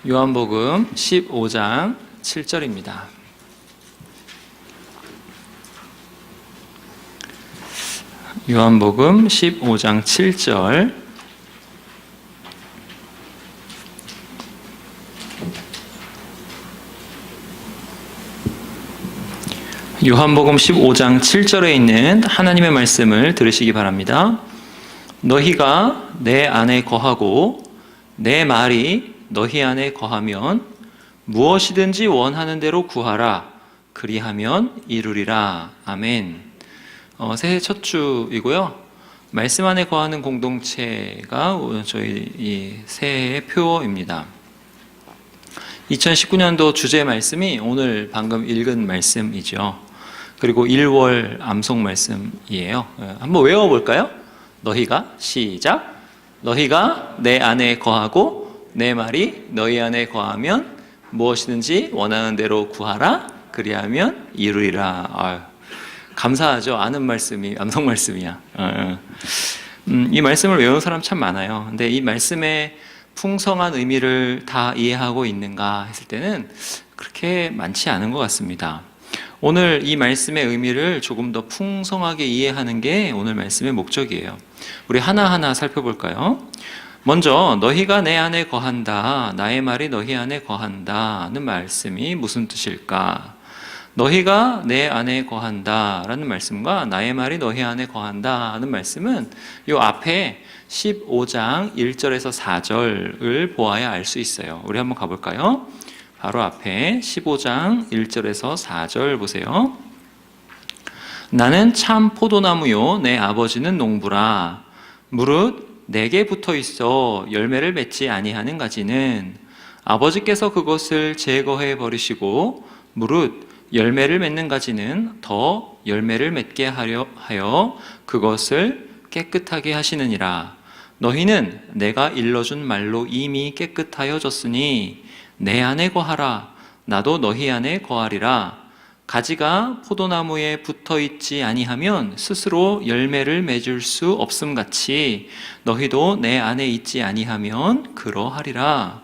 요한복음 15장 7절입니다. 요한복음 15장 7절. 요한복음 15장 7절에 있는 하나님의 말씀을 들으시기 바랍니다. 너희가 내 안에 거하고 내 말이 너희 안에 거하면 무엇이든지 원하는 대로 구하라. 그리하면 이루리라. 아멘. 새해 첫 주이고요. 말씀 안에 거하는 공동체가 저희 이 새해의 표어입니다. 2019년도 주제 말씀이 오늘 방금 읽은 말씀이죠. 그리고 1월 암송 말씀이에요. 한번 외워볼까요? 너희가 시작. 너희가 내 안에 거하고 내 말이 너희 안에 거하면 무엇이든지 원하는 대로 구하라. 그리하면 이루리라. 감사하죠. 아는 말씀이 암송 말씀이야. 이 말씀을 외우는 사람 참 많아요. 근데 이 말씀의 풍성한 의미를 다 이해하고 있는가 했을 때는 그렇게 많지 않은 것 같습니다. 오늘 이 말씀의 의미를 조금 더 풍성하게 이해하는 게 오늘 말씀의 목적이에요. 우리 하나하나 살펴볼까요? 먼저 너희가 내 안에 거한다, 나의 말이 너희 안에 거한다는 말씀이 무슨 뜻일까? 너희가 내 안에 거한다 라는 말씀과 나의 말이 너희 안에 거한다 하는 말씀은 이 앞에 15장 1절에서 4절을 보아야 알 수 있어요. 우리 한번 가볼까요? 바로 앞에 15장 1절에서 4절 보세요. 나는 참 포도나무요 내 아버지는 농부라. 무릇 내게 붙어 있어 열매를 맺지 아니하는 가지는 아버지께서 그것을 제거해 버리시고 무릇 열매를 맺는 가지는 더 열매를 맺게 하여 그것을 깨끗하게 하시느니라. 너희는 내가 일러준 말로 이미 깨끗하여졌으니 내 안에 거하라. 나도 너희 안에 거하리라. 가지가 포도나무에 붙어 있지 아니하면 스스로 열매를 맺을 수 없음 같이 너희도 내 안에 있지 아니하면 그러하리라.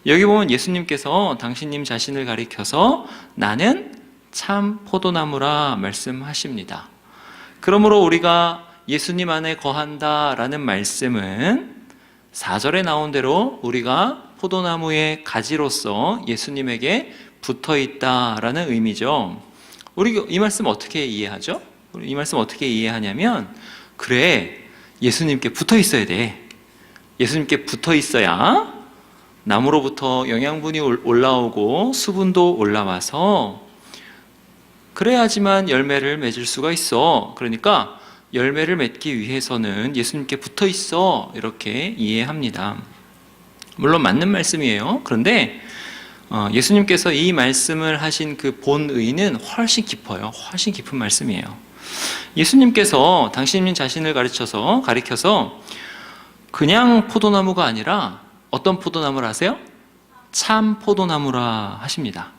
여기 보면 예수님께서 당신님 자신을 가리켜서 나는 참 포도나무라 말씀하십니다. 그러므로 우리가 예수님 안에 거한다라는 말씀은 4절에 나온 대로 우리가 포도나무의 가지로서 예수님에게 붙어 있다라는 의미죠. 우리 이 말씀 어떻게 이해하죠? 이 말씀 어떻게 이해하냐면, 그래, 예수님께 붙어 있어야 돼. 예수님께 붙어 있어야 나무로부터 영양분이 올라오고 수분도 올라와서 그래야지만 열매를 맺을 수가 있어. 그러니까 열매를 맺기 위해서는 예수님께 붙어 있어. 이렇게 이해합니다. 물론 맞는 말씀이에요. 그런데 예수님께서 이 말씀을 하신 그 본의는 훨씬 깊어요. 훨씬 깊은 말씀이에요. 예수님께서 당신님 자신을 가리켜서 그냥 포도나무가 아니라 어떤 포도나무를 하세요? 참 포도나무라 하십니다.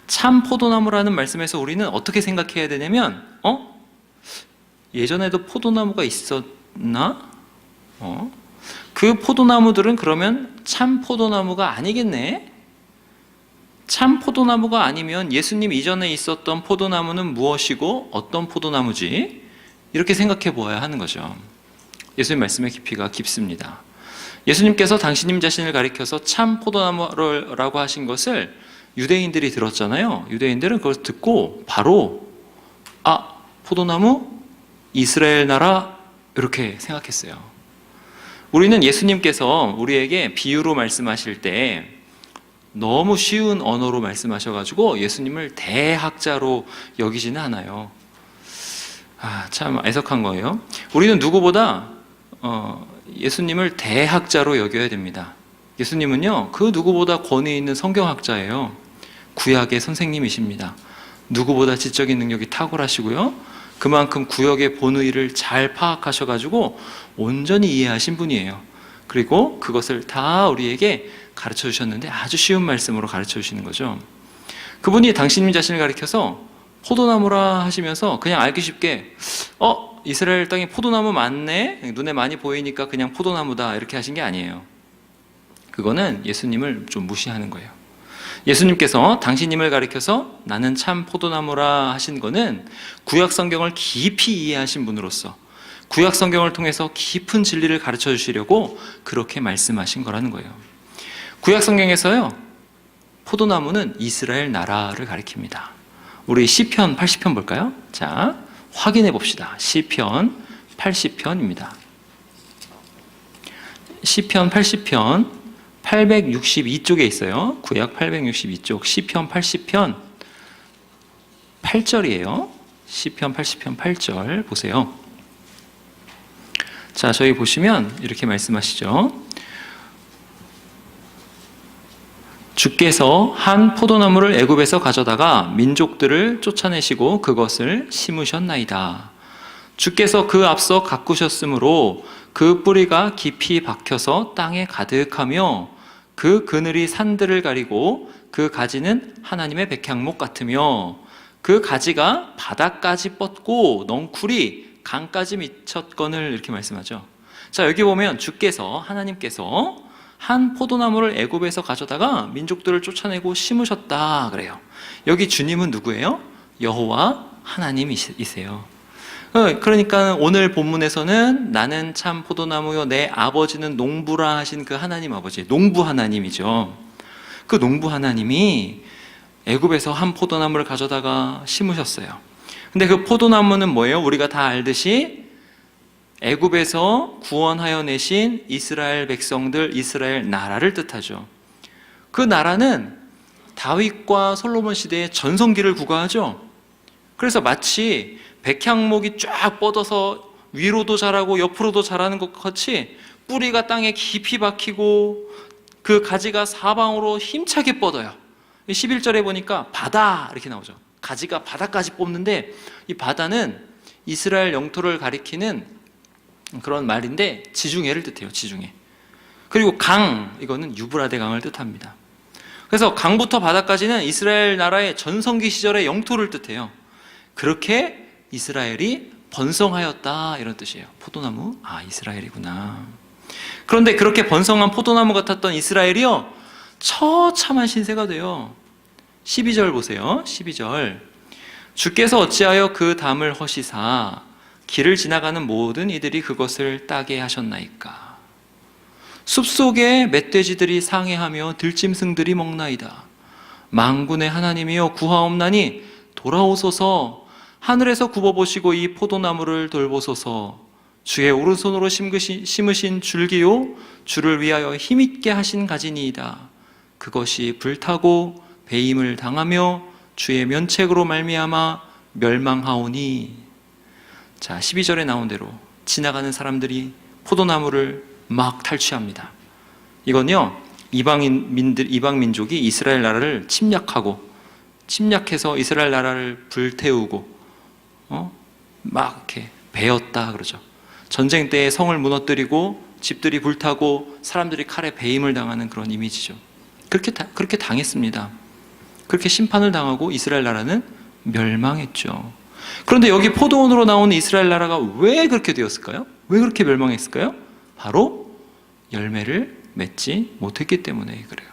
참 포도나무라는 말씀에서 우리는 어떻게 생각해야 되냐면 예전에도 포도나무가 있었나? 그 포도나무들은 그러면 참 포도나무가 아니겠네? 참 포도나무가 아니면 예수님 이전에 있었던 포도나무는 무엇이고 어떤 포도나무지? 이렇게 생각해 보아야 하는 거죠. 예수님 말씀의 깊이가 깊습니다. 예수님께서 당신님 자신을 가리켜서 참 포도나무라고 하신 것을 유대인들이 들었잖아요. 유대인들은 그걸 듣고 바로 포도나무? 이스라엘 나라? 이렇게 생각했어요. 우리는 예수님께서 우리에게 비유로 말씀하실 때 너무 쉬운 언어로 말씀하셔가지고 예수님을 대학자로 여기지는 않아요. 참 애석한 거예요. 우리는 누구보다 예수님을 대학자로 여겨야 됩니다. 예수님은요, 그 누구보다 권위 있는 성경학자예요. 구약의 선생님이십니다. 누구보다 지적인 능력이 탁월하시고요. 그만큼 구역의 본의를 잘 파악하셔가지고 온전히 이해하신 분이에요. 그리고 그것을 다 우리에게 가르쳐 주셨는데 아주 쉬운 말씀으로 가르쳐 주시는 거죠. 그분이 당신님 자신을 가리켜서 포도나무라 하시면서 그냥 알기 쉽게 이스라엘 땅에 포도나무 많네? 눈에 많이 보이니까 그냥 포도나무다 이렇게 하신 게 아니에요. 그거는 예수님을 좀 무시하는 거예요. 예수님께서 당신님을 가리켜서 나는 참 포도나무라 하신 거는 구약 성경을 깊이 이해하신 분으로서 구약 성경을 통해서 깊은 진리를 가르쳐 주시려고 그렇게 말씀하신 거라는 거예요. 구약 성경에서요, 포도나무는 이스라엘 나라를 가리킵니다. 우리 시편 80편 볼까요? 자, 확인해 봅시다. 시편 80편입니다. 시편 80편 862쪽에 있어요. 구약 862쪽 시편 80편 8절이에요. 시편 80편 8절 보세요. 자, 저희 보시면 이렇게 말씀하시죠. 주께서 한 포도나무를 애굽에서 가져다가 민족들을 쫓아내시고 그것을 심으셨나이다. 주께서 그 앞서 가꾸셨으므로 그 뿌리가 깊이 박혀서 땅에 가득하며 그 그늘이 산들을 가리고 그 가지는 하나님의 백향목 같으며 그 가지가 바닥까지 뻗고 넝쿨이 강까지 미쳤거늘 이렇게 말씀하죠. 자, 여기 보면 주께서 하나님께서 한 포도나무를 애굽에서 가져다가 민족들을 쫓아내고 심으셨다 그래요. 여기 주님은 누구예요? 여호와 하나님이세요. 그러니까 오늘 본문에서는 나는 참 포도나무요 내 아버지는 농부라 하신 그 하나님 아버지, 농부 하나님이죠. 그 농부 하나님이 애굽에서 한 포도나무를 가져다가 심으셨어요. 근데 그 포도나무는 뭐예요? 우리가 다 알듯이 애굽에서 구원하여 내신 이스라엘 백성들, 이스라엘 나라를 뜻하죠. 그 나라는 다윗과 솔로몬 시대의 전성기를 구가하죠. 그래서 마치 백향목이 쫙 뻗어서 위로도 자라고 옆으로도 자라는 것 같이 뿌리가 땅에 깊이 박히고 그 가지가 사방으로 힘차게 뻗어요. 11절에 보니까 바다 이렇게 나오죠. 가지가 바다까지 뻗는데 이 바다는 이스라엘 영토를 가리키는 그런 말인데 지중해를 뜻해요. 지중해. 그리고 강, 이거는 유브라데 강을 뜻합니다. 그래서 강부터 바다까지는 이스라엘 나라의 전성기 시절의 영토를 뜻해요. 그렇게 이스라엘이 번성하였다 이런 뜻이에요. 포도나무, 아 이스라엘이구나. 그런데 그렇게 번성한 포도나무 같았던 이스라엘이요 처참한 신세가 돼요. 12절 보세요. 12절 주께서 어찌하여 그 담을 허시사 길을 지나가는 모든 이들이 그것을 따게 하셨나이까. 숲속에 멧돼지들이 상해하며 들짐승들이 먹나이다. 만군의 하나님이여 구하옵나니 돌아오소서. 하늘에서 굽어보시고 이 포도나무를 돌보소서. 주의 오른손으로 심으신 줄기요 주를 위하여 힘있게 하신 가지니이다. 그것이 불타고 배임을 당하며 주의 면책으로 말미암아 멸망하오니. 자, 12절에 나온 대로 지나가는 사람들이 포도나무를 막 탈취합니다. 이건요 이방 민족이 이스라엘 나라를 침략해서 이스라엘 나라를 불태우고 막 이렇게 베었다 그러죠. 전쟁 때에 성을 무너뜨리고 집들이 불타고 사람들이 칼에 배임을 당하는 그런 이미지죠. 그렇게 당했습니다. 그렇게 심판을 당하고 이스라엘 나라는 멸망했죠. 그런데 여기 포도원으로 나오는 이스라엘 나라가 왜 그렇게 되었을까요? 왜 그렇게 멸망했을까요? 바로 열매를 맺지 못했기 때문에 그래요.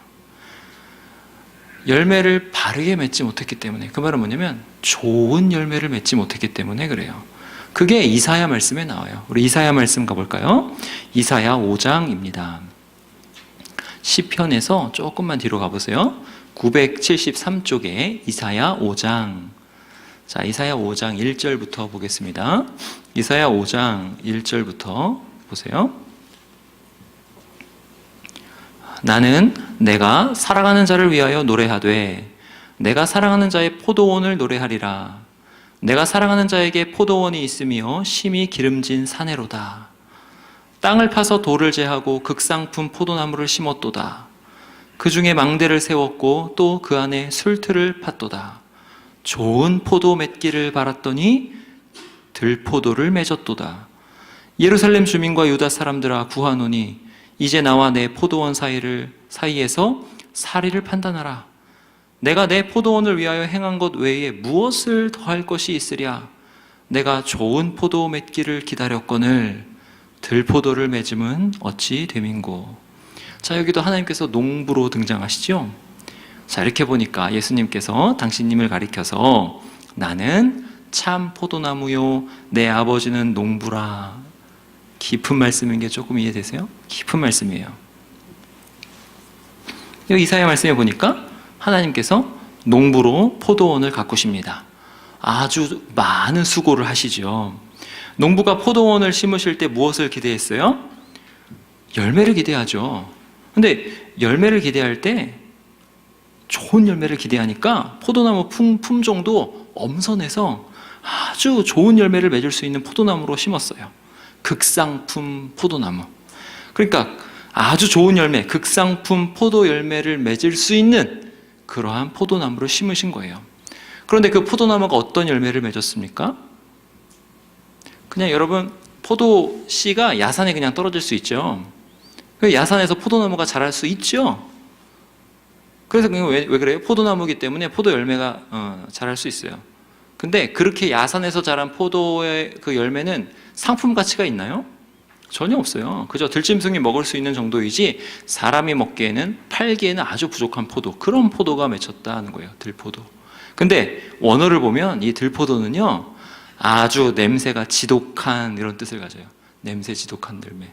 열매를 바르게 맺지 못했기 때문에, 그 말은 뭐냐면 좋은 열매를 맺지 못했기 때문에 그래요. 그게 이사야 말씀에 나와요. 우리 이사야 말씀 가볼까요? 이사야 5장입니다. 시편에서 조금만 뒤로 가보세요. 973쪽에 이사야 5장. 자, 이사야 5장 1절부터 보겠습니다. 이사야 5장 1절부터 보세요. 나는 내가 사랑하는 자를 위하여 노래하되 내가 사랑하는 자의 포도원을 노래하리라. 내가 사랑하는 자에게 포도원이 있으며 심히 기름진 사내로다. 땅을 파서 돌을 제하고 극상품 포도나무를 심었도다. 그 중에 망대를 세웠고 또 그 안에 술틀을 팠도다. 좋은 포도 맺기를 바랐더니 들포도를 맺었도다. 예루살렘 주민과 유다 사람들아 구하노니 이제 나와 내 포도원 사이에서 사리를 판단하라. 내가 내 포도원을 위하여 행한 것 외에 무엇을 더할 것이 있으랴. 내가 좋은 포도 맺기를 기다렸거늘 들포도를 맺음은 어찌 됨인고. 자, 여기도 하나님께서 농부로 등장하시죠. 자, 이렇게 보니까 예수님께서 당신님을 가리켜서 나는 참 포도나무요 내 아버지는 농부라. 깊은 말씀인 게 조금 이해되세요? 깊은 말씀이에요. 여기 이사야 말씀에 보니까 하나님께서 농부로 포도원을 가꾸십니다. 아주 많은 수고를 하시죠. 농부가 포도원을 심으실 때 무엇을 기대했어요? 열매를 기대하죠. 근데 열매를 기대할 때 좋은 열매를 기대하니까 포도나무 품종도 엄선해서 아주 좋은 열매를 맺을 수 있는 포도나무로 심었어요. 극상품 포도나무. 그러니까 아주 좋은 열매, 극상품 포도 열매를 맺을 수 있는 그러한 포도나무를 심으신 거예요. 그런데 그 포도나무가 어떤 열매를 맺었습니까? 그냥 여러분, 포도 씨가 야산에 그냥 떨어질 수 있죠. 야산에서 포도나무가 자랄 수 있죠. 그래서 왜 그래요? 포도나무이기 때문에 포도 열매가 자랄 수 있어요. 근데 그렇게 야산에서 자란 포도의 그 열매는 상품 가치가 있나요? 전혀 없어요. 그저 들짐승이 먹을 수 있는 정도이지 사람이 먹기에는, 팔기에는 아주 부족한 포도, 그런 포도가 맺혔다는 거예요. 들포도. 근데 원어를 보면 이 들포도는요 아주 냄새가 지독한 이런 뜻을 가져요. 냄새 지독한 열매.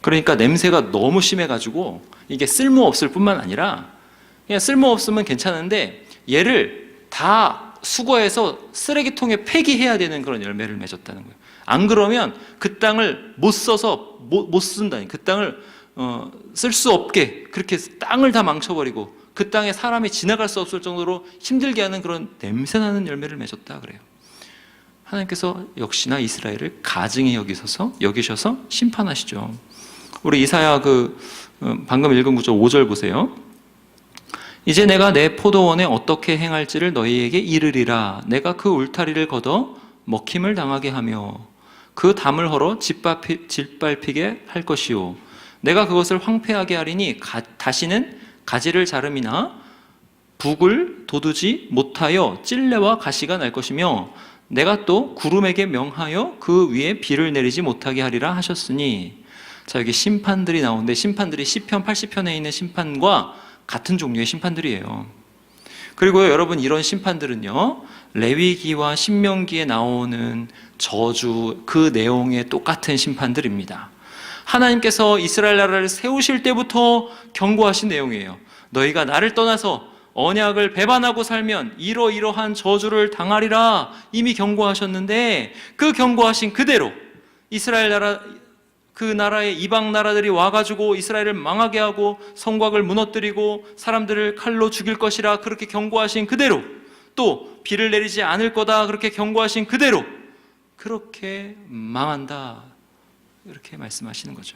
그러니까 냄새가 너무 심해가지고 이게 쓸모없을 뿐만 아니라, 그냥 쓸모없으면 괜찮은데 얘를 다 수거해서 쓰레기통에 폐기해야 되는 그런 열매를 맺었다는 거예요. 안 그러면 그 땅을 못 써서 못 쓴다니, 그 땅을 쓸 수 없게 그렇게 땅을 다 망쳐버리고 그 땅에 사람이 지나갈 수 없을 정도로 힘들게 하는 그런 냄새나는 열매를 맺었다 그래요. 하나님께서 역시나 이스라엘을 가증히 여기셔서 심판하시죠. 우리 이사야 방금 읽은 구절 5절 보세요. 이제 내가 내 포도원에 어떻게 행할지를 너희에게 이르리라. 내가 그 울타리를 걷어 먹힘을 당하게 하며 그 담을 헐어 짓밟히게 할 것이요. 내가 그것을 황폐하게 하리니 다시는 가지를 자름이나 북을 돋우지 못하여 찔레와 가시가 날 것이며 내가 또 구름에게 명하여 그 위에 비를 내리지 못하게 하리라 하셨으니. 자, 여기 심판들이 나오는데 심판들이 시편 80편에 있는 심판과 같은 종류의 심판들이에요. 그리고요, 여러분, 이런 심판들은요 레위기와 신명기에 나오는 저주 그 내용의 똑같은 심판들입니다. 하나님께서 이스라엘 나라를 세우실 때부터 경고하신 내용이에요. 너희가 나를 떠나서 언약을 배반하고 살면 이러이러한 저주를 당하리라 이미 경고하셨는데, 그 경고하신 그대로 이스라엘 나라, 그 나라의 이방 나라들이 와가지고 이스라엘을 망하게 하고 성곽을 무너뜨리고 사람들을 칼로 죽일 것이라 그렇게 경고하신 그대로, 또 비를 내리지 않을 거다 그렇게 경고하신 그대로 그렇게 망한다 이렇게 말씀하시는 거죠.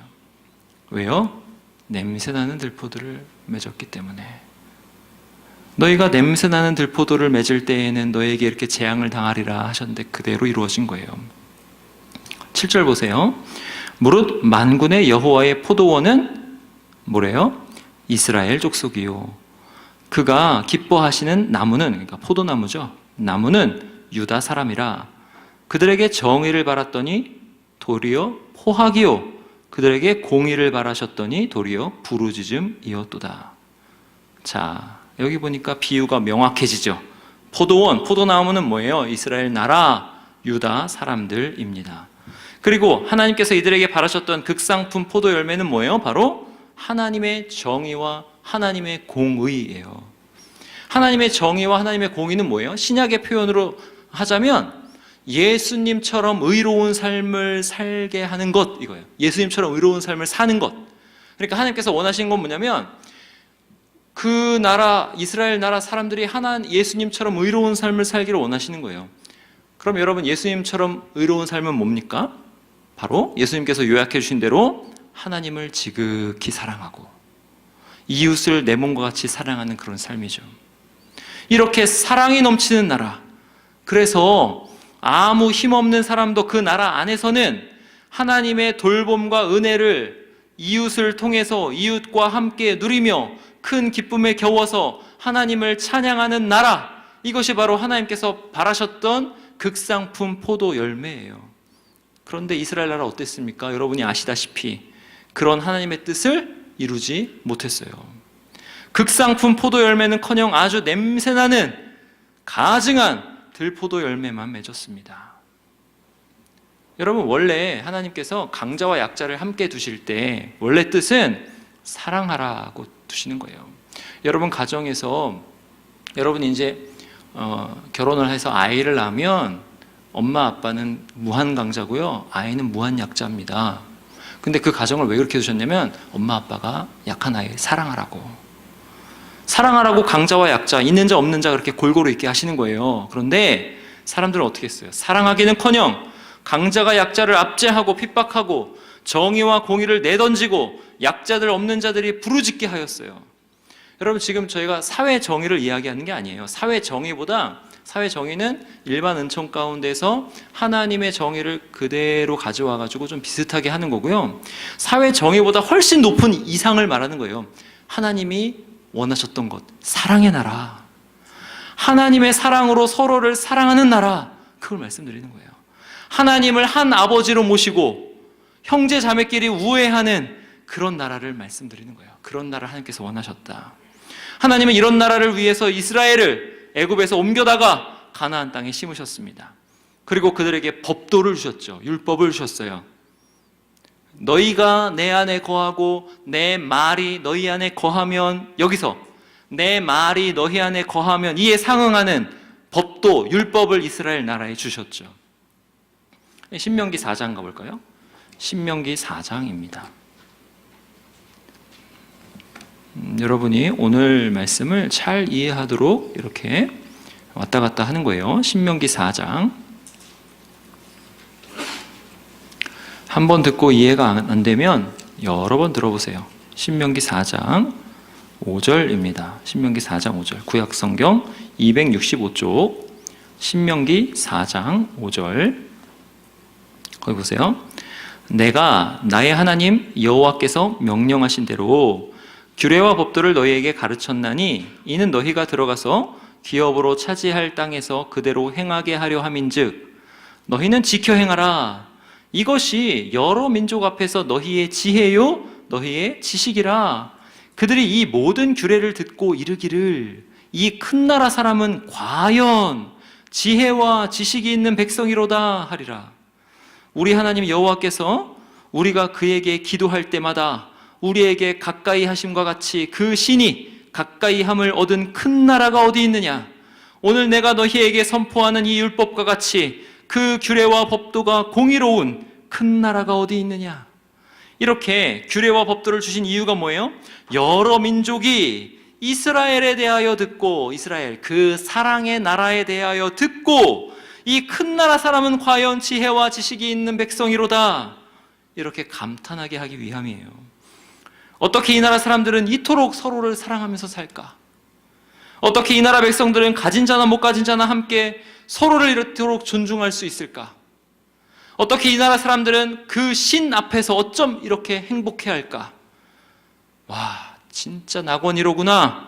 왜요? 냄새나는 들포도를 맺었기 때문에. 너희가 냄새나는 들포도를 맺을 때에는 너에게 이렇게 재앙을 당하리라 하셨는데 그대로 이루어진 거예요. 7절 보세요. 무릇 만군의 여호와의 포도원은 뭐래요? 이스라엘 족속이요. 그가 기뻐하시는 나무는, 그러니까 포도나무죠. 나무는 유다 사람이라. 그들에게 정의를 바랐더니 도리어 포악이요. 그들에게 공의를 바라셨더니 도리어 부르짖음이었도다. 자, 여기 보니까 비유가 명확해지죠. 포도원, 포도나무는 뭐예요? 이스라엘 나라, 유다 사람들입니다. 그리고 하나님께서 이들에게 바라셨던 극상품 포도 열매는 뭐예요? 바로 하나님의 정의와 하나님의 공의예요. 하나님의 정의와 하나님의 공의는 뭐예요? 신약의 표현으로 하자면 예수님처럼 의로운 삶을 살게 하는 것, 이거예요. 예수님처럼 의로운 삶을 사는 것. 그러니까 하나님께서 원하시는 건 뭐냐면 그 나라, 이스라엘 나라 사람들이 예수님처럼 의로운 삶을 살기를 원하시는 거예요. 그럼 여러분, 예수님처럼 의로운 삶은 뭡니까? 바로 예수님께서 요약해 주신 대로 하나님을 지극히 사랑하고 이웃을 내 몸과 같이 사랑하는 그런 삶이죠. 이렇게 사랑이 넘치는 나라, 그래서 아무 힘없는 사람도 그 나라 안에서는 하나님의 돌봄과 은혜를 이웃을 통해서 이웃과 함께 누리며 큰 기쁨에 겨워서 하나님을 찬양하는 나라, 이것이 바로 하나님께서 바라셨던 극상품 포도 열매예요. 그런데 이스라엘 나라 어땠습니까? 여러분이 아시다시피 그런 하나님의 뜻을 이루지 못했어요. 극상품 포도 열매는커녕 아주 냄새나는 가증한 들포도 열매만 맺었습니다. 여러분, 원래 하나님께서 강자와 약자를 함께 두실 때 원래 뜻은 사랑하라고 두시는 거예요. 여러분 가정에서 여러분이 이제 결혼을 해서 아이를 낳으면 엄마 아빠는 무한 강자고요, 아이는 무한 약자입니다. 근데 그 가정을 왜 그렇게 두셨냐면 엄마 아빠가 약한 아이를 사랑하라고 강자와 약자, 있는 자 없는 자 그렇게 골고루 있게 하시는 거예요. 그런데 사람들은 어떻게 했어요? 사랑하기는커녕 강자가 약자를 압제하고 핍박하고 정의와 공의를 내던지고 약자들 없는 자들이 부르짖게 하였어요. 여러분, 지금 저희가 사회 정의를 이야기하는 게 아니에요. 사회 정의보다 사회 정의는 일반 은총 가운데서 하나님의 정의를 그대로 가져와 가지고 좀 비슷하게 하는 거고요. 사회 정의보다 훨씬 높은 이상을 말하는 거예요. 하나님이 원하셨던 것, 사랑의 나라, 하나님의 사랑으로 서로를 사랑하는 나라, 그걸 말씀드리는 거예요. 하나님을 한 아버지로 모시고 형제 자매끼리 우애하는 그런 나라를 말씀드리는 거예요. 그런 나라를 하나님께서 원하셨다. 하나님은 이런 나라를 위해서 이스라엘을 애굽에서 옮겨다가 가나안 땅에 심으셨습니다. 그리고 그들에게 법도를 주셨죠. 율법을 주셨어요. 너희가 내 안에 거하고 내 말이 너희 안에 거하면, 여기서 내 말이 너희 안에 거하면 이에 상응하는 법도, 율법을 이스라엘 나라에 주셨죠. 신명기 4장 가볼까요? 신명기 4장입니다. 여러분이 오늘 말씀을 잘 이해하도록 이렇게 왔다 갔다 하는 거예요. 신명기 4장. 한 번 듣고 이해가 안 되면 여러 번 들어보세요. 신명기 4장 5절입니다. 신명기 4장 5절. 구약성경 265쪽 신명기 4장 5절. 거기 보세요. 내가 나의 하나님 여호와께서 명령하신 대로 규례와 법도를 너희에게 가르쳤나니 이는 너희가 들어가서 기업으로 차지할 땅에서 그대로 행하게 하려 함인즉 너희는 지켜 행하라. 이것이 여러 민족 앞에서 너희의 지혜요 너희의 지식이라. 그들이 이 모든 규례를 듣고 이르기를 이 큰 나라 사람은 과연 지혜와 지식이 있는 백성이로다 하리라. 우리 하나님 여호와께서 우리가 그에게 기도할 때마다 우리에게 가까이 하심과 같이 그 신이 가까이 함을 얻은 큰 나라가 어디 있느냐? 오늘 내가 너희에게 선포하는 이 율법과 같이 그 규례와 법도가 공의로운 큰 나라가 어디 있느냐? 이렇게 규례와 법도를 주신 이유가 뭐예요? 여러 민족이 이스라엘에 대하여 듣고, 이스라엘 그 사랑의 나라에 대하여 듣고 이 큰 나라 사람은 과연 지혜와 지식이 있는 백성이로다, 이렇게 감탄하게 하기 위함이에요. 어떻게 이 나라 사람들은 이토록 서로를 사랑하면서 살까? 어떻게 이 나라 백성들은 가진 자나 못 가진 자나 함께 서로를 이토록 존중할 수 있을까? 어떻게 이 나라 사람들은 그 신 앞에서 어쩜 이렇게 행복해 할까? 와, 진짜 낙원이로구나.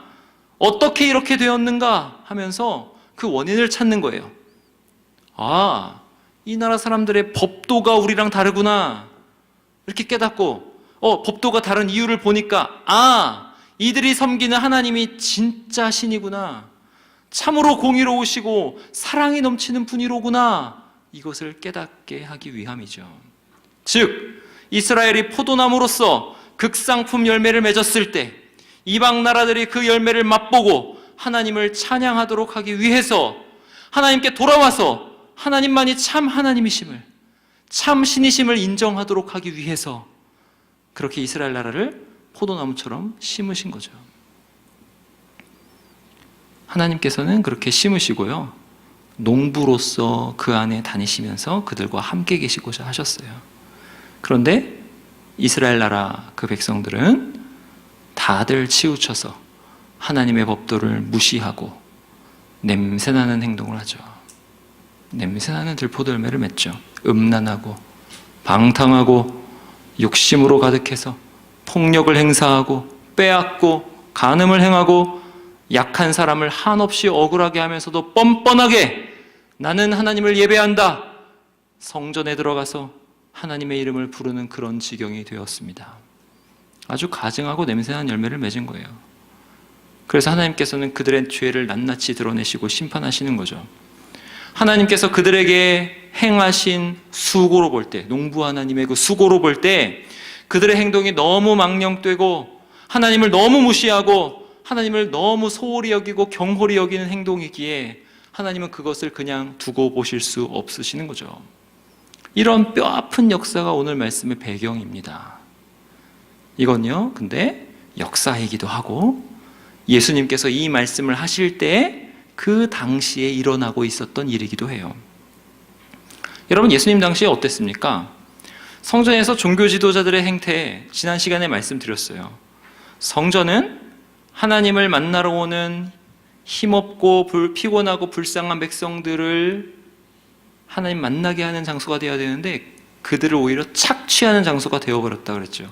어떻게 이렇게 되었는가 하면서 그 원인을 찾는 거예요. 아, 이 나라 사람들의 법도가 우리랑 다르구나. 이렇게 깨닫고 법도가 다른 이유를 보니까 이들이 섬기는 하나님이 진짜 신이구나. 참으로 공의로우시고 사랑이 넘치는 분이로구나. 이것을 깨닫게 하기 위함이죠. 즉 이스라엘이 포도나무로서 극상품 열매를 맺었을 때 이방 나라들이 그 열매를 맛보고 하나님을 찬양하도록 하기 위해서 하나님께 돌아와서 하나님만이 참 하나님이심을, 참 신이심을 인정하도록 하기 위해서 그렇게 이스라엘 나라를 포도나무처럼 심으신 거죠. 하나님께서는 그렇게 심으시고요, 농부로서 그 안에 다니시면서 그들과 함께 계시고자 하셨어요. 그런데 이스라엘 나라 그 백성들은 다들 치우쳐서 하나님의 법도를 무시하고 냄새나는 행동을 하죠. 냄새나는 들포도 열매를 맺죠. 음란하고 방탕하고 욕심으로 가득해서 폭력을 행사하고 빼앗고 간음을 행하고 약한 사람을 한없이 억울하게 하면서도 뻔뻔하게 나는 하나님을 예배한다, 성전에 들어가서 하나님의 이름을 부르는 그런 지경이 되었습니다. 아주 가증하고 냄새나는 열매를 맺은 거예요. 그래서 하나님께서는 그들의 죄를 낱낱이 드러내시고 심판하시는 거죠. 하나님께서 그들에게 행하신 수고로 볼 때, 농부 하나님의 그 수고로 볼 때 그들의 행동이 너무 망령되고 하나님을 너무 무시하고 하나님을 너무 소홀히 여기고 경홀히 여기는 행동이기에 하나님은 그것을 그냥 두고 보실 수 없으시는 거죠. 이런 뼈아픈 역사가 오늘 말씀의 배경입니다. 이건요, 근데 역사이기도 하고 예수님께서 이 말씀을 하실 때 그 당시에 일어나고 있었던 일이기도 해요. 여러분, 예수님 당시에 어땠습니까? 성전에서 종교 지도자들의 행태, 지난 시간에 말씀드렸어요. 성전은 하나님을 만나러 오는 힘없고 피곤하고 불쌍한 백성들을 하나님 만나게 하는 장소가 되어야 되는데 그들을 오히려 착취하는 장소가 되어버렸다 그랬죠.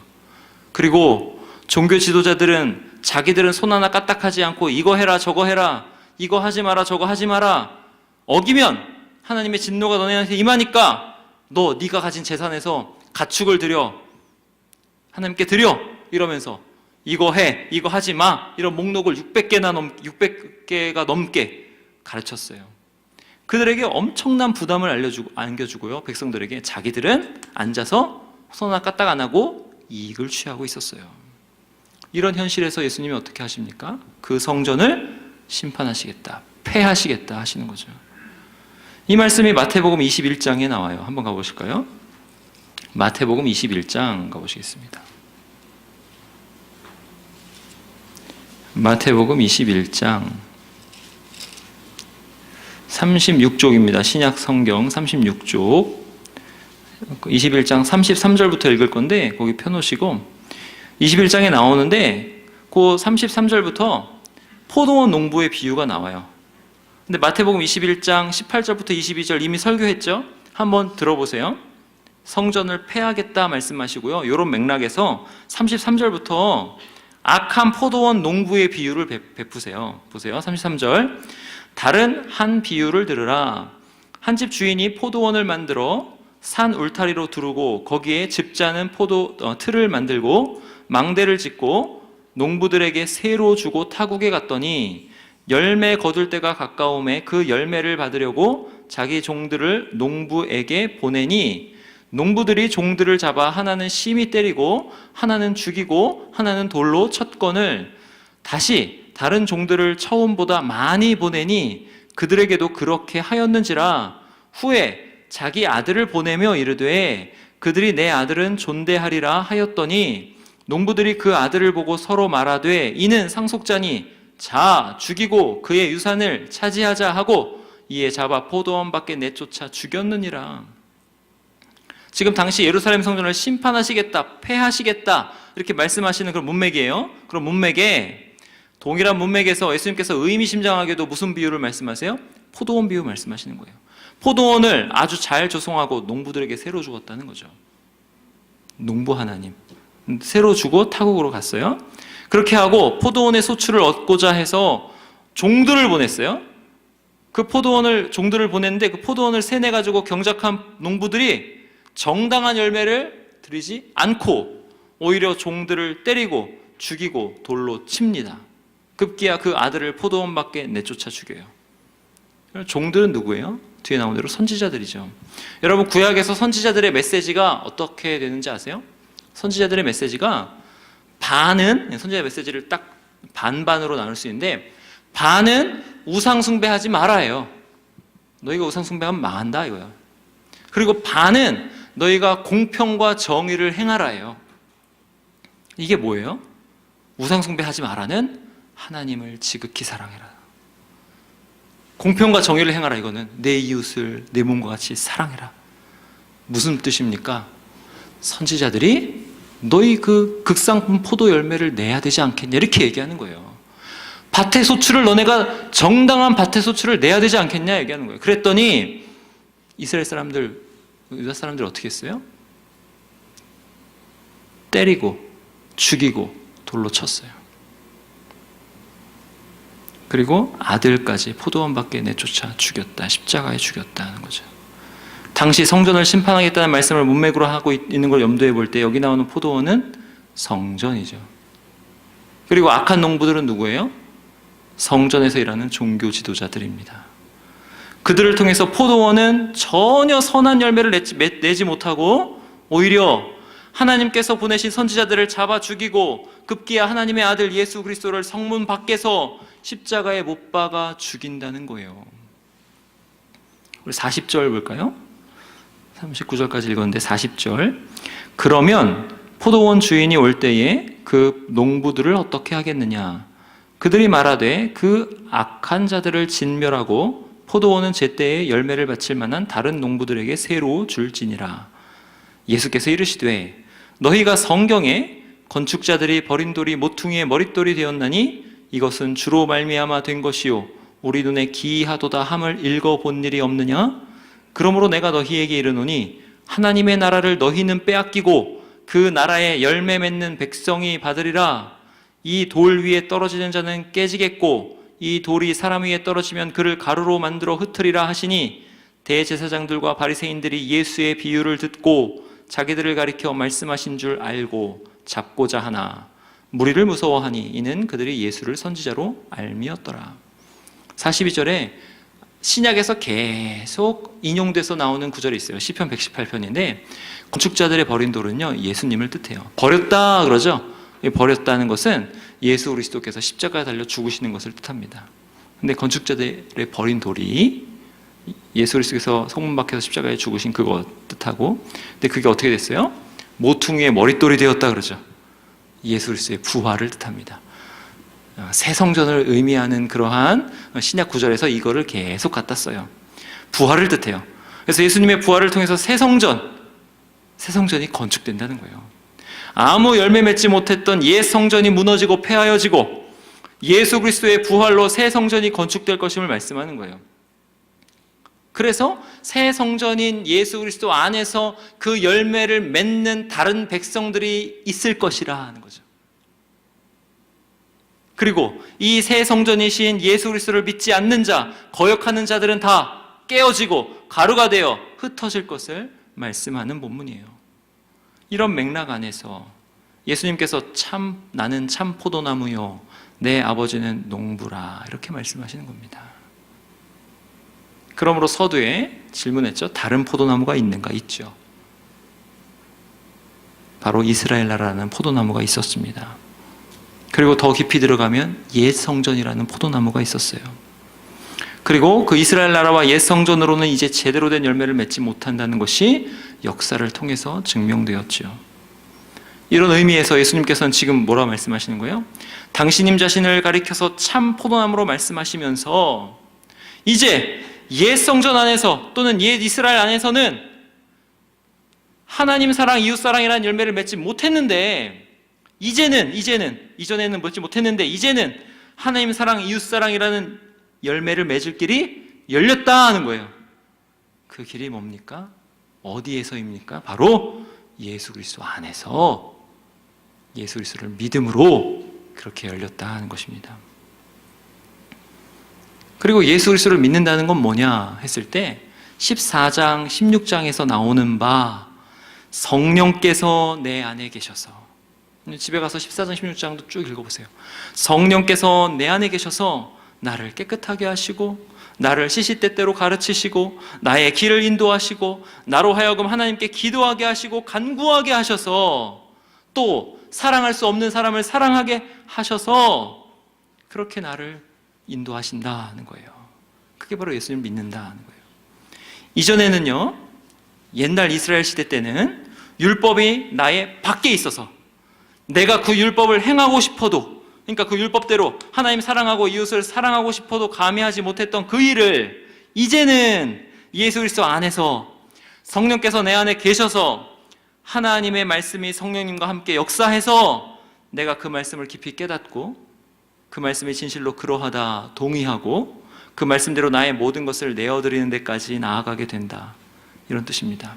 그리고 종교 지도자들은 자기들은 손 하나 까딱하지 않고 이거 해라 저거 해라, 이거 하지 마라 저거 하지 마라, 어기면 하나님의 진노가 너네한테 임하니까 네가 가진 재산에서 가축을 드려, 하나님께 드려, 이러면서 이거 해, 이거 하지 마, 이런 목록을 600개가 넘게 가르쳤어요. 그들에게 엄청난 부담을 안겨주고요. 백성들에게 자기들은 앉아서 손 하나 까딱 안 하고 이익을 취하고 있었어요. 이런 현실에서 예수님이 어떻게 하십니까? 그 성전을 심판하시겠다, 폐하시겠다 하시는 거죠. 이 말씀이 마태복음 21장에 나와요. 한번 가보실까요? 마태복음 21장 가보시겠습니다. 마태복음 21장 36쪽입니다. 신약 성경 36쪽 21장 33절부터 읽을 건데 거기 펴놓으시고 21장에 나오는데 그 33절부터 포도원 농부의 비유가 나와요. 근데 마태복음 21장 18절부터 22절 이미 설교했죠? 한번 들어보세요. 성전을 폐하겠다 말씀하시고요. 이런 맥락에서 33절부터 악한 포도원 농부의 비유를 베푸세요. 보세요. 33절. 다른 한 비유를 들으라. 한 집 주인이 포도원을 만들어 산 울타리로 두르고 거기에 즙자는 틀을 만들고 망대를 짓고 농부들에게 새로 주고 타국에 갔더니 열매 거둘 때가 가까움에 그 열매를 받으려고 자기 종들을 농부에게 보내니 농부들이 종들을 잡아 하나는 심히 때리고 하나는 죽이고 하나는 돌로 쳤거늘 다시 다른 종들을 처음보다 많이 보내니 그들에게도 그렇게 하였는지라 후에 자기 아들을 보내며 이르되 그들이 내 아들은 존대하리라 하였더니 농부들이 그 아들을 보고 서로 말하되 이는 상속자니 자 죽이고 그의 유산을 차지하자 하고 이에 잡아 포도원 밖에 내쫓아 죽였느니라. 지금 당시 예루살렘 성전을 심판하시겠다, 폐하시겠다 이렇게 말씀하시는 그런 문맥이에요. 그런 문맥에 동일한 문맥에서 예수님께서 의미심장하게도 무슨 비유를 말씀하세요? 포도원 비유 말씀하시는 거예요. 포도원을 아주 잘 조성하고 농부들에게 새로 주었다는 거죠. 농부 하나님 새로 주고 타국으로 갔어요. 그렇게 하고 포도원의 소출을 얻고자 해서 종들을 보냈어요. 그 종들을 보냈는데 그 포도원을 세내가지고 경작한 농부들이 정당한 열매를 드리지 않고 오히려 종들을 때리고 죽이고 돌로 칩니다. 급기야 그 아들을 포도원 밖에 내쫓아 죽여요. 종들은 누구예요? 뒤에 나온 대로 선지자들이죠. 여러분 구약에서 선지자들의 메시지가 어떻게 되는지 아세요? 선지자들의 메시지가 반은 선지자 메시지를 딱 반반으로 나눌 수 있는데 반은 우상 숭배하지 말아요. 너희가 우상 숭배하면 망한다 이거야. 그리고 반은 너희가 공평과 정의를 행하라예요. 이게 뭐예요? 우상 숭배하지 말라는 하나님을 지극히 사랑해라. 공평과 정의를 행하라 이거는 내 이웃을 내 몸과 같이 사랑해라. 무슨 뜻입니까? 선지자들이 너희 그 극상품 포도 열매를 내야 되지 않겠냐 이렇게 얘기하는 거예요. 밭의 소출을 너네가 정당한 밭의 소출을 내야 되지 않겠냐 얘기하는 거예요. 그랬더니 이스라엘 사람들, 유다 사람들 어떻게 했어요? 때리고 죽이고 돌로 쳤어요. 그리고 아들까지 포도원 밖에 내쫓아 죽였다. 십자가에 죽였다 하는 거죠. 당시 성전을 심판하겠다는 말씀을 문맥으로 하고 있는 걸 염두에 볼 때 여기 나오는 포도원은 성전이죠. 그리고 악한 농부들은 누구예요? 성전에서 일하는 종교 지도자들입니다. 그들을 통해서 포도원은 전혀 선한 열매를 내지 못하고 오히려 하나님께서 보내신 선지자들을 잡아 죽이고 급기야 하나님의 아들 예수 그리스도를 성문 밖에서 십자가에 못 박아 죽인다는 거예요. 우리 40절 볼까요? 39절까지 읽었는데 40절. 그러면 포도원 주인이 올 때에 그 농부들을 어떻게 하겠느냐? 그들이 말하되 그 악한 자들을 진멸하고 포도원은 제때에 열매를 바칠 만한 다른 농부들에게 새로 줄지니라. 예수께서 이르시되 너희가 성경에 건축자들이 버린 돌이 모퉁이의 머릿돌이 되었나니 이것은 주로 말미암아 된 것이요 우리 눈에 기이하도다 함을 읽어본 일이 없느냐? 그러므로 내가 너희에게 이르노니 하나님의 나라를 너희는 빼앗기고 그 나라에 열매 맺는 백성이 받으리라. 이 돌 위에 떨어지는 자는 깨지겠고 이 돌이 사람 위에 떨어지면 그를 가루로 만들어 흩으리라 하시니 대제사장들과 바리새인들이 예수의 비유를 듣고 자기들을 가리켜 말씀하신 줄 알고 잡고자 하나 무리를 무서워하니 이는 그들이 예수를 선지자로 알미었더라. 42절에 신약에서 계속 인용돼서 나오는 구절이 있어요. 시편 118편인데 건축자들의 버린 돌은요 예수님을 뜻해요. 버렸다 그러죠. 버렸다는 것은 예수 그리스도께서 십자가에 달려 죽으시는 것을 뜻합니다. 근데 건축자들의 버린 돌이 예수 그리스도께서 성문 밖에서 십자가에 죽으신 그거 뜻하고, 근데 그게 어떻게 됐어요? 모퉁이의 머릿돌이 되었다 그러죠. 예수 그리스도의 부활을 뜻합니다. 새 성전을 의미하는 그러한 신약 구절에서 이거를 계속 갖다 써요. 부활을 뜻해요. 그래서 예수님의 부활을 통해서 새 성전이 건축된다는 거예요. 아무 열매 맺지 못했던 옛 성전이 무너지고 폐하여지고 예수 그리스도의 부활로 새 성전이 건축될 것임을 말씀하는 거예요. 그래서 새 성전인 예수 그리스도 안에서 그 열매를 맺는 다른 백성들이 있을 것이라 하는 거죠. 그리고 이 새 성전이신 예수 그리스도를 믿지 않는 자, 거역하는 자들은 다 깨어지고 가루가 되어 흩어질 것을 말씀하는 본문이에요. 이런 맥락 안에서 예수님께서 나는 참 포도나무요 내 아버지는 농부라 이렇게 말씀하시는 겁니다. 그러므로 서두에 질문했죠. 다른 포도나무가 있는가? 있죠. 바로 이스라엘 나라라는 포도나무가 있었습니다. 그리고 더 깊이 들어가면 옛 성전이라는 포도나무가 있었어요. 그리고 그 이스라엘 나라와 옛 성전으로는 이제 제대로 된 열매를 맺지 못한다는 것이 역사를 통해서 증명되었죠. 이런 의미에서 예수님께서는 지금 뭐라고 말씀하시는 거예요? 당신님 자신을 가리켜서 참 포도나무로 말씀하시면서 이제 옛 성전 안에서 또는 옛 이스라엘 안에서는 하나님 사랑, 이웃 사랑이라는 열매를 맺지 못했는데 이전에는 맺지 못했는데 이제는 하나님 사랑, 이웃 사랑이라는 열매를 맺을 길이 열렸다 하는 거예요. 그 길이 뭡니까? 어디에서입니까? 바로 예수 그리스도 안에서 예수 그리스도를 믿음으로 그렇게 열렸다 하는 것입니다. 그리고 예수 그리스도를 믿는다는 건 뭐냐 했을 때 14장, 16장에서 나오는 바 성령께서 내 안에 계셔서, 집에 가서 14장, 16장도 쭉 읽어보세요. 성령께서 내 안에 계셔서 나를 깨끗하게 하시고 나를 시시때때로 가르치시고 나의 길을 인도하시고 나로 하여금 하나님께 기도하게 하시고 간구하게 하셔서 또 사랑할 수 없는 사람을 사랑하게 하셔서 그렇게 나를 인도하신다는 거예요. 그게 바로 예수님을 믿는다는 거예요. 이전에는요, 옛날 이스라엘 시대 때는 율법이 나의 밖에 있어서 내가 그 율법을 행하고 싶어도, 그러니까 그 율법대로 하나님 사랑하고 이웃을 사랑하고 싶어도 감히 하지 못했던 그 일을 이제는 예수 그리스도 안에서 성령께서 내 안에 계셔서 하나님의 말씀이 성령님과 함께 역사해서 내가 그 말씀을 깊이 깨닫고 그 말씀이 진실로 그러하다 동의하고 그 말씀대로 나의 모든 것을 내어드리는 데까지 나아가게 된다, 이런 뜻입니다.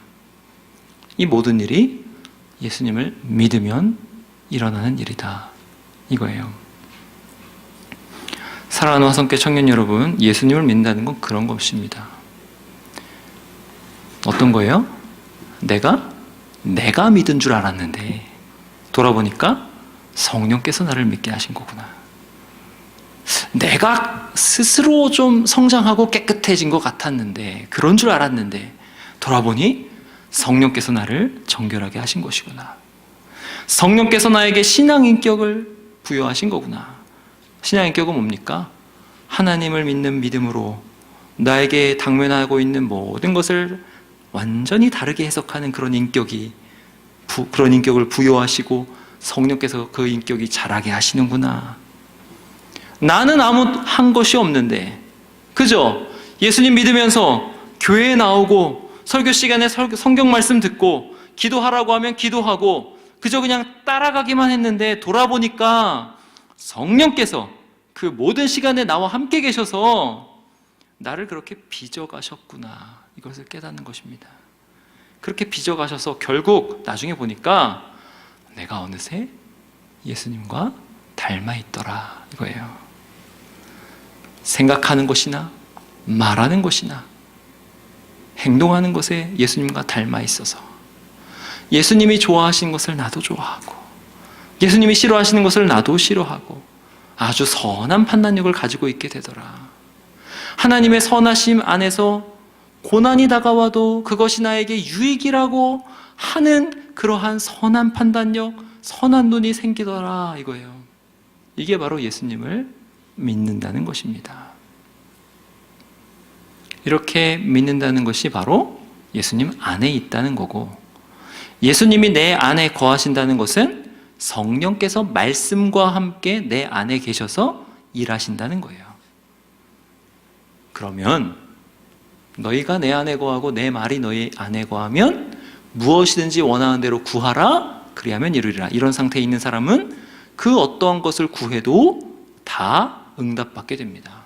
이 모든 일이 예수님을 믿으면 일어나는 일이다, 이거예요. 사랑하는 화성교 청년 여러분, 예수님을 믿는다는 건 그런 것입니다. 어떤 거예요? 내가 믿은 줄 알았는데 돌아보니까 성령께서 나를 믿게 하신 거구나. 내가 스스로 좀 성장하고 깨끗해진 것 같았는데, 그런 줄 알았는데 돌아보니 성령께서 나를 정결하게 하신 것이구나. 성령께서 나에게 신앙인격을 부여하신 거구나. 신앙인격은 뭡니까? 하나님을 믿는 믿음으로 나에게 당면하고 있는 모든 것을 완전히 다르게 해석하는 그런 인격을 부여하시고 성령께서 그 인격이 자라게 하시는구나. 나는 아무 한 것이 없는데, 그죠? 예수님 믿으면서 교회에 나오고 설교 시간에 성경 말씀 듣고 기도하라고 하면 기도하고 그저 그냥 따라가기만 했는데, 돌아보니까 성령께서 그 모든 시간에 나와 함께 계셔서 나를 그렇게 빚어가셨구나, 이것을 깨닫는 것입니다. 그렇게 빚어가셔서 결국 나중에 보니까 내가 어느새 예수님과 닮아 있더라, 이거예요. 생각하는 것이나 말하는 것이나 행동하는 것에 예수님과 닮아 있어서 예수님이 좋아하시는 것을 나도 좋아하고 예수님이 싫어하시는 것을 나도 싫어하고 아주 선한 판단력을 가지고 있게 되더라. 하나님의 선하심 안에서 고난이 다가와도 그것이 나에게 유익이라고 하는 그러한 선한 판단력, 선한 눈이 생기더라, 이거예요. 이게 바로 예수님을 믿는다는 것입니다. 이렇게 믿는다는 것이 바로 예수님 안에 있다는 거고, 예수님이 내 안에 거하신다는 것은 성령께서 말씀과 함께 내 안에 계셔서 일하신다는 거예요. 그러면 너희가 내 안에 거하고 내 말이 너희 안에 거하면 무엇이든지 원하는 대로 구하라, 그리하면 이루리라. 이런 상태에 있는 사람은 그 어떠한 것을 구해도 다 응답받게 됩니다.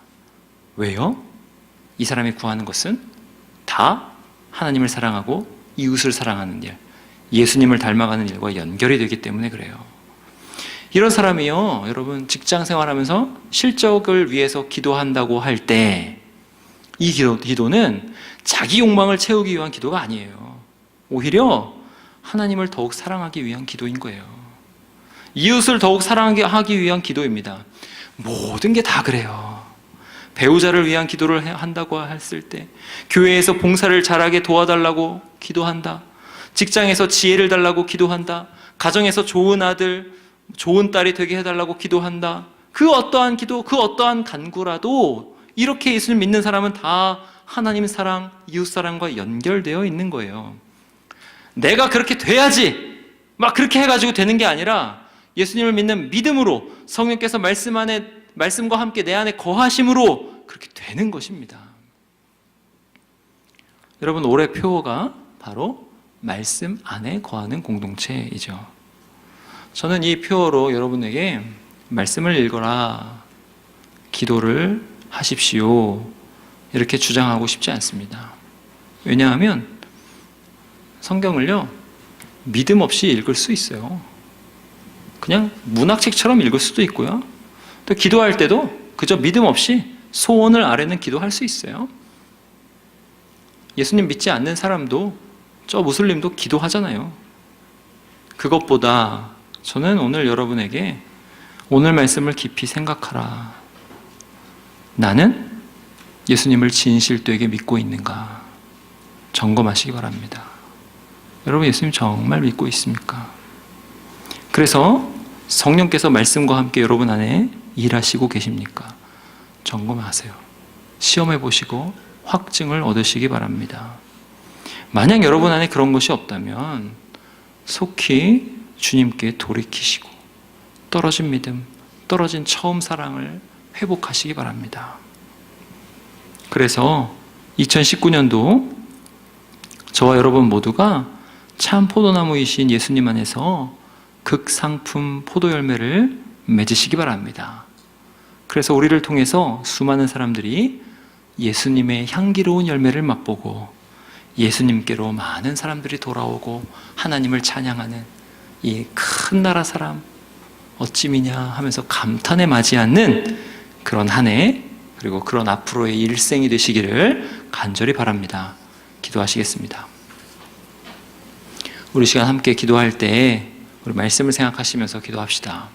왜요? 이 사람이 구하는 것은 다 하나님을 사랑하고 이웃을 사랑하는 일, 예수님을 닮아가는 일과 연결이 되기 때문에 그래요. 이런 사람이요, 여러분, 직장 생활하면서 실적을 위해서 기도한다고 할 때 이 기도는 자기 욕망을 채우기 위한 기도가 아니에요. 오히려 하나님을 더욱 사랑하기 위한 기도인 거예요. 이웃을 더욱 사랑하기 위한 기도입니다. 모든 게 다 그래요. 배우자를 위한 기도를 한다고 했을 때, 교회에서 봉사를 잘하게 도와달라고 기도한다, 직장에서 지혜를 달라고 기도한다, 가정에서 좋은 아들, 좋은 딸이 되게 해달라고 기도한다. 그 어떠한 기도, 그 어떠한 간구라도 이렇게 예수를 믿는 사람은 다 하나님 사랑, 이웃 사랑과 연결되어 있는 거예요. 내가 그렇게 돼야지 막 그렇게 해가지고 되는 게 아니라 예수님을 믿는 믿음으로 성령께서 말씀과 함께 내 안에 거하심으로 그렇게 되는 것입니다. 여러분, 올해 표어가 바로 말씀 안에 거하는 공동체이죠. 저는 이 표어로 여러분에게 말씀을 읽어라, 기도를 하십시오, 이렇게 주장하고 싶지 않습니다. 왜냐하면 성경을요, 믿음 없이 읽을 수 있어요. 그냥 문학책처럼 읽을 수도 있고요, 또 기도할 때도 그저 믿음 없이 소원을 아뢰는 기도할 수 있어요. 예수님 믿지 않는 사람도, 저 무슬림도 기도하잖아요. 그것보다 저는 오늘 여러분에게 오늘 말씀을 깊이 생각하라. 나는 예수님을 진실되게 믿고 있는가 점검하시기 바랍니다. 여러분, 예수님 정말 믿고 있습니까? 그래서 성령께서 말씀과 함께 여러분 안에 일하시고 계십니까? 점검하세요. 시험해 보시고 확증을 얻으시기 바랍니다. 만약 여러분 안에 그런 것이 없다면 속히 주님께 돌이키시고 떨어진 믿음, 떨어진 처음 사랑을 회복하시기 바랍니다. 그래서 2019년도 저와 여러분 모두가 참 포도나무이신 예수님 안에서 극상품 포도 열매를 맺으시기 바랍니다. 그래서 우리를 통해서 수많은 사람들이 예수님의 향기로운 열매를 맛보고 예수님께로 많은 사람들이 돌아오고 하나님을 찬양하는 이 큰 나라 사람 어찌 미냐 하면서 감탄에 맞이하는 그런 한 해, 그리고 그런 앞으로의 일생이 되시기를 간절히 바랍니다. 기도하시겠습니다. 우리 시간 함께 기도할 때 우리 말씀을 생각하시면서 기도합시다.